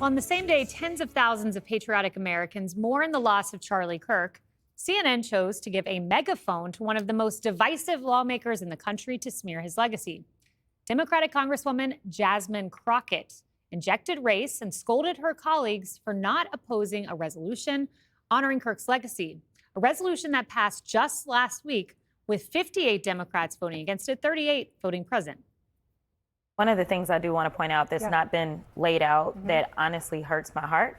On the same day, tens of thousands of patriotic Americans mourn the loss of Charlie Kirk. CNN chose to give a megaphone to one of the most divisive lawmakers in the country to smear his legacy. Democratic Congresswoman Jasmine Crockett injected race and scolded her colleagues for not opposing a resolution honoring Kirk's legacy, a resolution that passed just last week with 58 Democrats voting against it, 38 voting present. One of the things I do want to point out that's not been laid out that honestly hurts my heart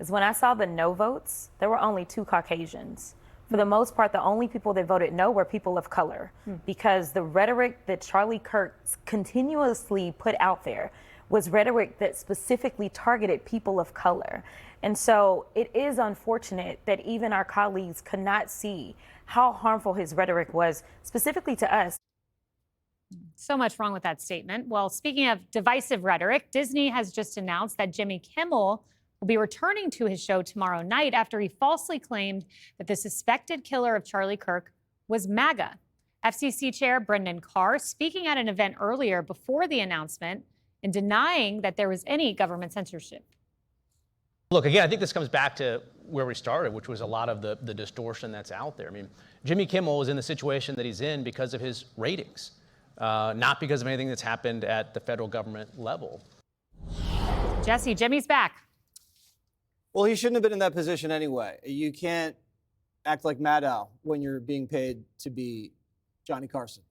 is when I saw the no votes, there were only 2 Caucasians. For the most part, the only people that voted no were people of color because the rhetoric that Charlie Kirk continuously put out there was rhetoric that specifically targeted people of color. And so it is unfortunate that even our colleagues could not see how harmful his rhetoric was, specifically to us. So much wrong with that statement. Well, speaking of divisive rhetoric, Disney has just announced that Jimmy Kimmel will be returning to his show tomorrow night after he falsely claimed that the suspected killer of Charlie Kirk was MAGA. FCC Chair Brendan Carr speaking at an event earlier before the announcement and denying that there was any government censorship. Look, again, I think this comes back to where we started, which was a lot of the distortion that's out there. I mean, Jimmy Kimmel is in the situation that he's in because of his ratings. Not because of anything that's happened at the federal government level. Jesse, Jimmy's back. Well, he shouldn't have been in that position anyway. You can't act like Maddow when you're being paid to be Johnny Carson.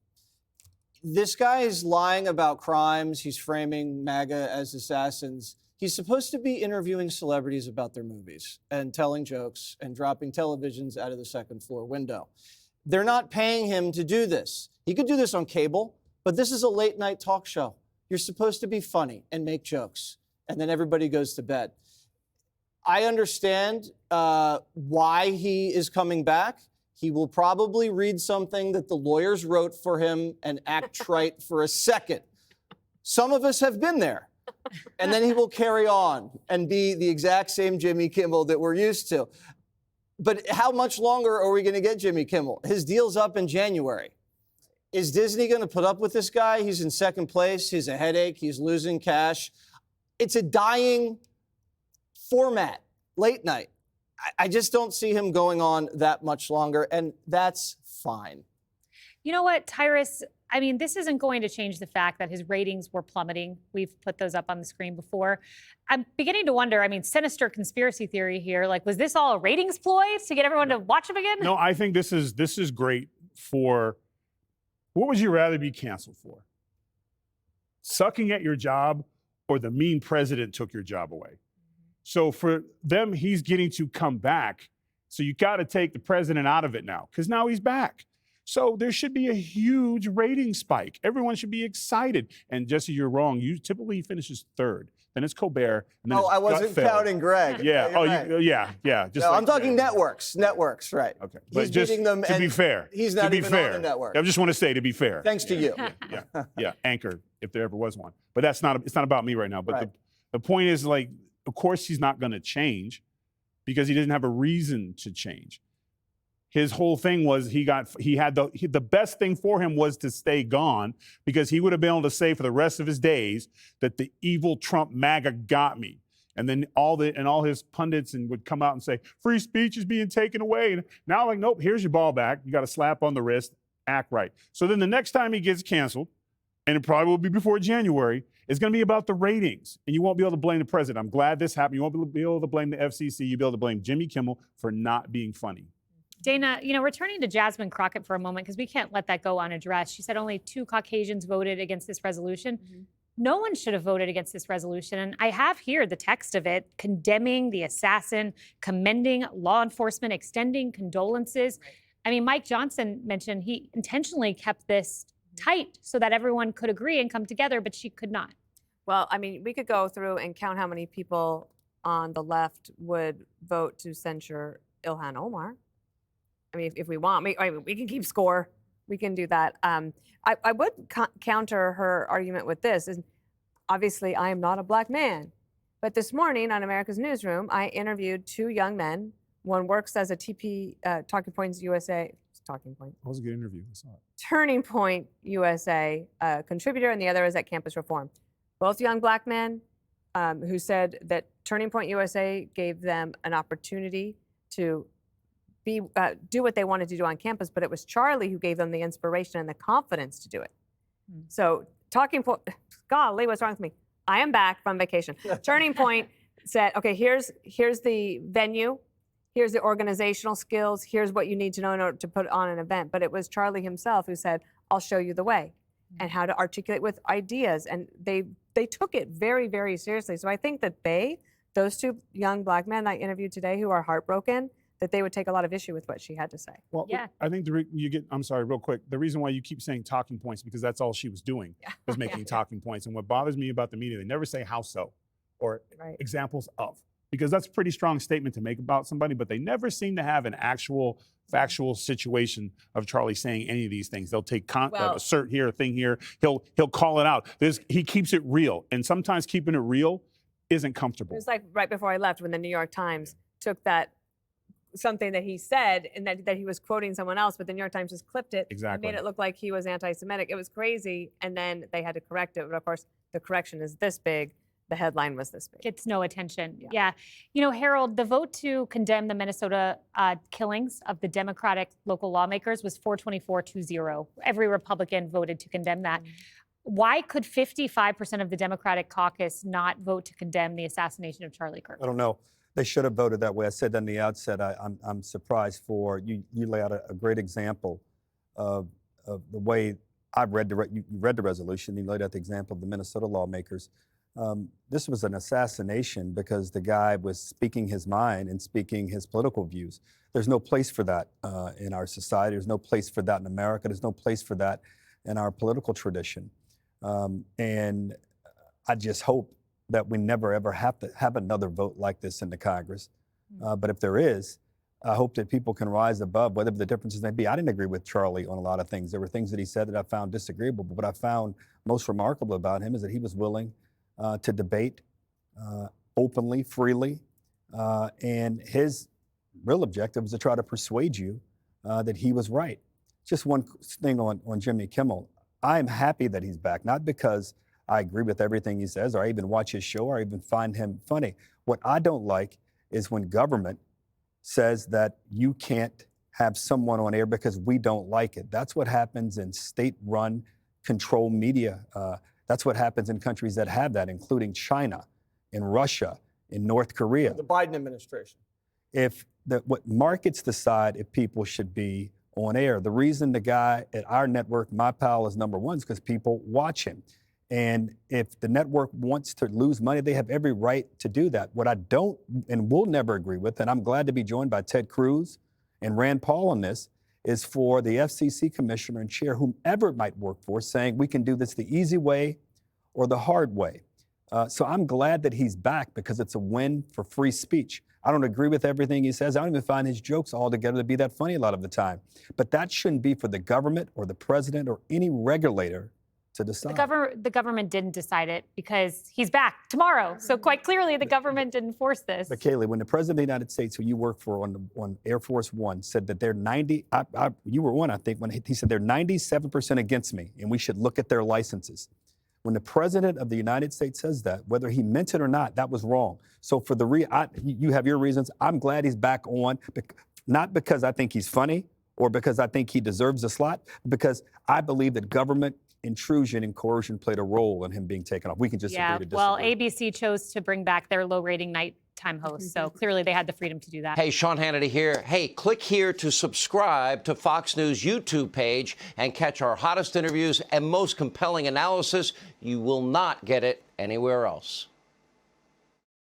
This guy is lying about crimes. He's framing MAGA as assassins. He's supposed to be interviewing celebrities about their movies and telling jokes and dropping televisions out of the second floor window. They're not paying him to do this. He could do this on cable, but this is a late night talk show. You're supposed to be funny and make jokes, and then everybody goes to bed. I understand why he is coming back. He will probably read something that the lawyers wrote for him and act trite for a second. Some of us have been there. And then he will carry on and be the exact same Jimmy Kimmel that we're used to. But how much longer are we going to get Jimmy Kimmel? His deal's up in January. Is Disney going to put up with this guy? He's in second place. He's a headache. He's losing cash. It's a dying format, late night. I just don't see him going on that much longer, and that's fine. You know what, Tyrus? I mean, this isn't going to change the fact that his ratings were plummeting. We've put those up on the screen before. I'm beginning to wonder, I mean, sinister conspiracy theory here. Like, was this all a ratings ploy to get everyone to watch him again? No, I think this is great for, what would you rather be canceled for? Sucking at your job or the mean president took your job away? So for them, he's getting to come back. So you got to take the president out of it now, because now he's back. So there should be a huge rating spike. Everyone should be excited. And Jesse, you're wrong. You typically finishes third. Then it's Colbert. And then it's I wasn't counting Greg. Yeah. Yeah. Just no, like, I'm talking networks. Networks, right? Okay. He's But just beating them. to be fair. He's not even on the network. I just want to say, to be fair. Thanks to you. Yeah. Anchor, if there ever was one. But it's not about me right now. But Right. the point is, like, of course he's not going to change because he doesn't have a reason to change. His whole thing was the best thing for him was to stay gone, because he would have been able to say for the rest of his days that the evil Trump MAGA got me. And then all his pundits would come out and say, free speech is being taken away. And now, like, nope, here's your ball back. You got a slap on the wrist, act right. So then the next time he gets canceled, and it probably will be before January, it's going to be about the ratings. And you won't be able to blame the president. I'm glad this happened. You won't be able to blame the FCC. You'll be able to blame Jimmy Kimmel for not being funny. Dana, returning to Jasmine Crockett for a moment, because we can't let that go unaddressed. She said only 2 Caucasians voted against this resolution. No one should have voted against this resolution. And I have here the text of it, condemning the assassin, commending law enforcement, extending condolences. I mean, Mike Johnson mentioned he intentionally kept this tight so that everyone could agree and come together, but she could not. Well, I mean, we could go through and count how many people on the left would vote to censure Ilhan Omar. I mean, if we want, we can keep score. We can do that. I would counter her argument with this. Is obviously, I am not a black man. But this morning on America's Newsroom, I interviewed 2 young men. One works as a Talking Points USA. Talking Point. That was a good interview. I saw it. Turning Point USA contributor, and the other is at Campus Reform. Both young black men. who said that Turning Point USA gave them an opportunity to do what they wanted to do on campus, but it was Charlie who gave them the inspiration and the confidence to do it. So Talking Point, golly, what's wrong with me? I am back from vacation. Turning Point said, okay, here's the venue, here's the organizational skills, here's what you need to know in order to put on an event. But it was Charlie himself who said, I'll show you the way and how to articulate with ideas. And they took it very, very seriously. So I think that those two young black men I interviewed today who are heartbroken, that they would take a lot of issue with what she had to say. Well, Yeah. I think I'm sorry, real quick. The reason why you keep saying talking points, because that's all she was doing, was making talking points. And what bothers me about the media, they never say how so or examples of, because that's a pretty strong statement to make about somebody, but they never seem to have an actual factual situation of Charlie saying any of these things. They'll take assert here, a thing here. He'll call it out. He keeps it real. And sometimes keeping it real isn't comfortable. It was like right before I left when the New York Times took that something that he said and that he was quoting someone else, but the New York Times just clipped it and made it look like he was anti-Semitic. It was crazy, and then they had to correct it. But of course, the correction is this big. The headline was this big. Gets no attention. Yeah. You know, Harold, the vote to condemn the Minnesota killings of the Democratic local lawmakers was 424-0. Every Republican voted to condemn that. Why could 55% of the Democratic caucus not vote to condemn the assassination of Charlie Kirk? I don't know. They should have voted that way. I said that in the outset. I'm surprised for you. You lay out a great example of the way I've read you read the resolution. You laid out the example of the Minnesota lawmakers. This was an assassination because the guy was speaking his mind and speaking his political views. There's no place for that in our society. There's no place for that in America. There's no place for that in our political tradition. And I just hope that we never, ever have to have another vote like this in the Congress. But if there is, I hope that people can rise above whatever the differences may be. I didn't agree with Charlie on a lot of things. There were things that he said that I found disagreeable, but what I found most remarkable about him is that he was willing to debate openly, freely, and his real objective was to try to persuade you that he was right. Just one thing on Jimmy Kimmel. I'm happy that he's back, not because I agree with everything he says, or I even watch his show, or I even find him funny. What I don't like is when government says that you can't have someone on air because we don't like it. That's what happens in state-run control media. That's what happens in countries that have that, including China, in Russia, in North Korea. The Biden administration. What markets decide if people should be on air. The reason the guy at our network, My Pal, is number one is because people watch him. And if the network wants to lose money, they have every right to do that. What I don't and will never agree with, and I'm glad to be joined by Ted Cruz and Rand Paul on this, is for the FCC commissioner and chair, whomever it might work for, saying we can do this the easy way or the hard way. So I'm glad that he's back because it's a win for free speech. I don't agree with everything he says. I don't even find his jokes altogether to be that funny a lot of the time. But that shouldn't be for the government or the president or any regulator to decide. The government didn't decide it because he's back tomorrow. So quite clearly, the government didn't force this. But Kayleigh, when the president of the United States, who you work for on Air Force One, said that they're 90, you were one, I think, when he said they're 97% against me, and we should look at their licenses. When the president of the United States says that, whether he meant it or not, that was wrong. So for you have your reasons. I'm glad he's back on, not because I think he's funny or because I think he deserves a slot, because I believe that government intrusion and coercion played a role in him being taken off. We can just agree to disagree. Well, ABC chose to bring back their low-rating nighttime host, so clearly they had the freedom to do that. Hey, Sean Hannity here. Hey, click here to subscribe to Fox News YouTube page and catch our hottest interviews and most compelling analysis. You will not get it anywhere else.